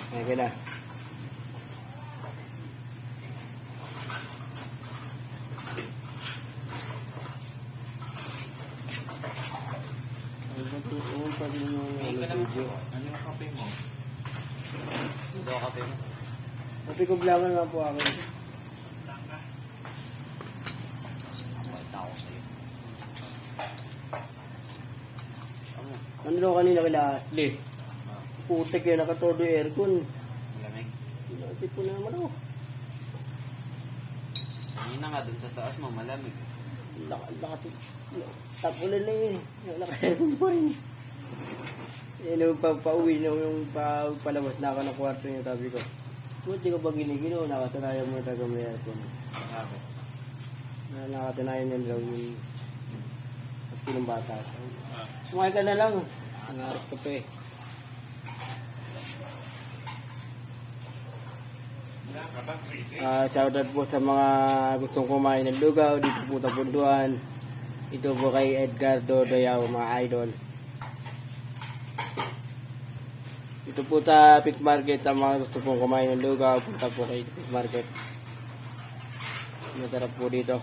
Okay na. Ano yung kape mo? Ito ang kape mo? Kape ko blangan lang po ako. Ano daw kanina kila Ashley? Putik yun, nakatodo yung aircon. Lamig. Pinatip po naman ako. Kanina nga dun sa taas mo, malamig. Tapulan na yun. Naka-aircon pa rin. Nung pauwi na yung palabas na ako ng kwarto niya, sabi ko, buti ko ba ginigino, nakatanayan mo talaga may aircon. Sabi. Nakatanayan niya daw yung ng bata. Kumain ka na lang. Ang harap ka pa eh. Shoutout po sa mga gustong kumain ng lugaw dito po sa Punduan. Ito po kay Edgardo Dayaw, mga idol. Ito po sa Fish Market, sa mga gusto pong kumain ng lugaw, punta po kay Fish Market. Masarap po dito.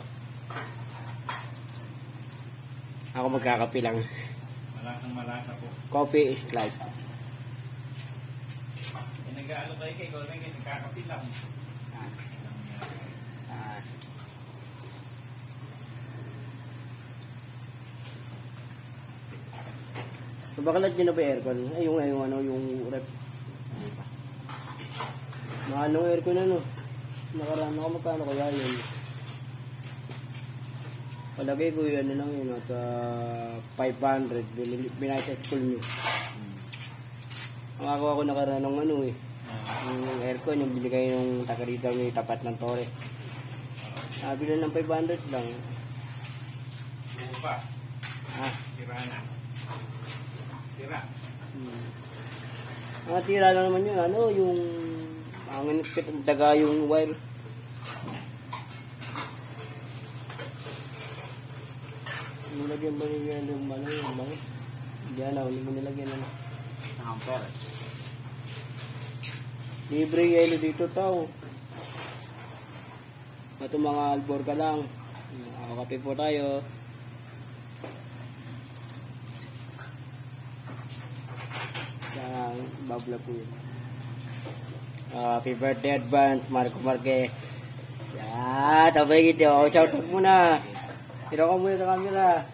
Ako magkakape lang. Malasang malasa po. Coffee is life. Nag-aalo kayo kay Golden kayo, nagkakape lang. Bakalat nyo na ba aircon? Ay, yung rep. Mahal ng aircon ano. Nakaraan ako magkano kaya yun. Palagay ko yun lang yun at 500 binayad sa school nyo. Ang ako nakaraan ng ano eh. Yung aircon, yung binigay yung taga rito nyo tapat ng Torres. Sabi lang ng 500 lang. Buo pa. Sira na. Sira. Ang tira na naman yun, ano, yung ang daga yung wire. Nilagyan ba niya yung ano, yung mga? Diyan na, hindi mo nilagyan ano. Ampere. Libre yelo dito tao. Ito mga albor ka lang. Kape po tayo. Yan, babla po yun. Happy birthday advance, Marco Marquez. Yan, tabay gitu. Shoutout muna. Tira ka muna sa camera.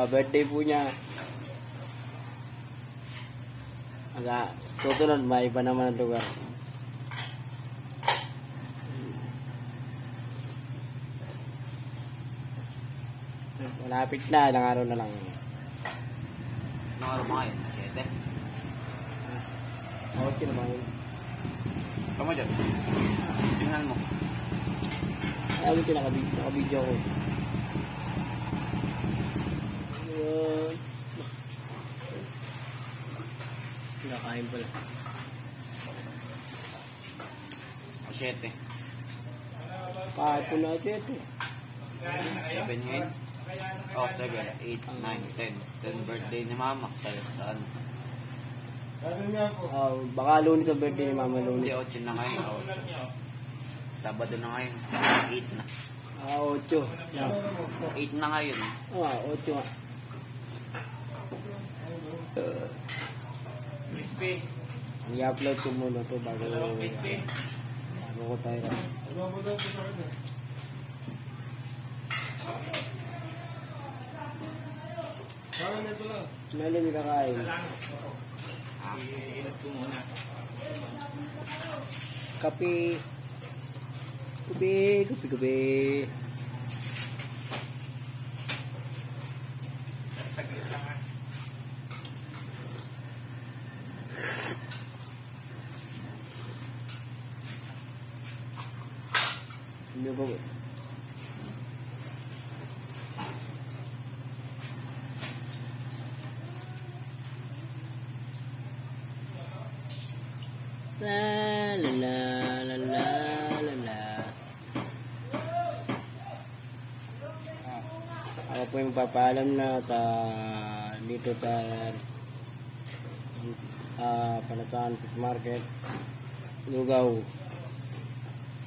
Birthday po niya. Susunod, may iba naman ang lugar. Malapit na, ilang araw na lang. Anong araw mo ngayon? 7? Okay naman yun. Kamu dyan? Tingnan mo. Ayaw mo nakabidyo ko. Ayan. Pinakain pala. 7. Kahit po natin ito. 7 ngayon? Oh, 7, 8, 9, 10. 10 birthday ni Mama. Saan? Baka lunes ang birthday ni Mama Hindi, Lunes. 8 na ngayon. 8. Sabado na ngayon. 8 na. 8. 8 na ngayon. 8 nga. Crispy. I-upload ko muna ito bago ko tayo. Meron yung kakain. Iinat ko muna. Kape. Kape. Saglit lang ha. Hindi ko ba? La la la la la la la. Ako po yung papaalam na dito Panataan Fish Market, Lugaw.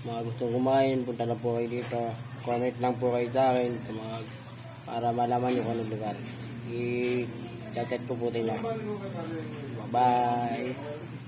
Mga gustong kumain, punta na po kayo dito. Comment lang po kayo sa akin para malaman nyo kung anong lugar. I-chat ko po tayo na. Bye-bye!